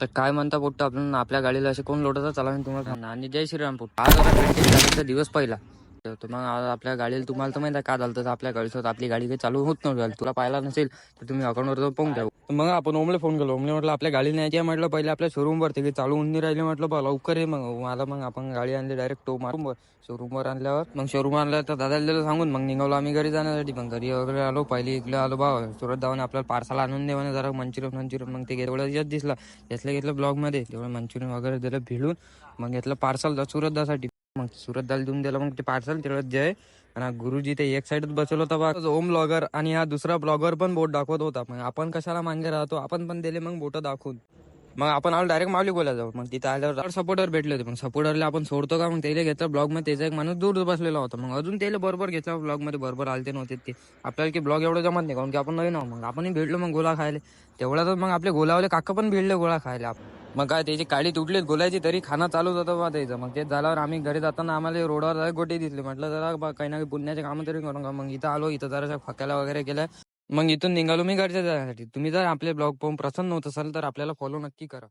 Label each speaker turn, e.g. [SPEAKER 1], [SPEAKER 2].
[SPEAKER 1] तर काय म्हणता पोट्ट, आपण आपल्या गाडीला असे कोण लोटाचा चला तुम्हाला सांगणार. आणि जय श्रीराम पोट्ट, आज आता 20 दिवस पहिला. तर मग आज आपल्या गाडीला तुम्हाला तर माहिती आहे काय झालं, तर आपल्या गाडीसोबत आपली गाडी काही चालू होत नव्हती. तुला पाहिला नसेल तर तुम्ही अकाउंटवर जाऊन पाहून ठेवा. मग आपण ओमले फोन केलो. ओमले म्हटलं आपल्या गाडी न्यायची आहे. म्हटलं पहिले आपल्या शोरूमवर ते चालू होऊन नाही राहिले. म्हटलं बा लवकर ये. मग आपण गाडी आणली डायरेक्ट टो मारून शोरूमवर आणल्यावर मग शोरूम आणलं तर दादाला सांगून मग निघालो आम्ही घरी जाण्यासाठी. मग घरी वगैरे आलो, पहिले इकडे आलो बा सुरत जाऊन आपल्याला पार्सल आणून देवाने जरा मंचुरियन. मग ते तेवढं येत दिसला, घेतलं ब्लॉगमध्ये तेवढं मंचुरियन वगैरे दिलं भिडून. मग घेतलं पार्सल सुरत जासाठी. मग सुरत दाल देऊन दिलं मग ते पार्सल तेवढं जय. आणि गुरुजी ते एक साईडच बसवलं होता बा ओम ब्लॉगर, आणि हा दुसरा ब्लॉगर पण बोट दाखवत होता. मग आपण कशाला मागे राहतो, आपण पण दिले मग बोट दाखवून. मग आपण आलो डायरेक्ट माऊली गोला जाऊ. मग तिथे आल्यावर सपोर्टर भेटले होते. मग सपोर्टरला आपण सोडतो का, मग त्याला घेतलं ब्लॉग मध्ये. त्याचा एक माणूस दूर बसलेला होता. मग अजून त्याला बरोबर घेतला ब्लॉग मध्ये, बरोबर आलते नव्हते ते. आपल्याला की ब्लॉग एवढं जमत नाही, कारण की आपण नवीन आहो. मग आपणही भेटलो मग गोला खायला. तेवढ्यातच मग आपले गोलावले काका पण भिडले गोळा खायला. मग काय त्याची काळी तुटली गोल्याची, तरी खाना चालूच होतं बा त्याचं. मग ते झाल्यावर आम्ही घरी जाताना आम्हाला रोडवर गोटे दिसले. म्हटलं जरा काही ना काही पुण्याचे कामं तरी करून का. मग इथं आलो, इथं जरा फक्याला वगैरे केल्या. मग इथून निघालो मी घरच्या जाण्यासाठी. तुम्ही जर आपले ब्लॉग पाहून प्रसन्न होत असाल तर आपल्याला फॉलो नक्की करा.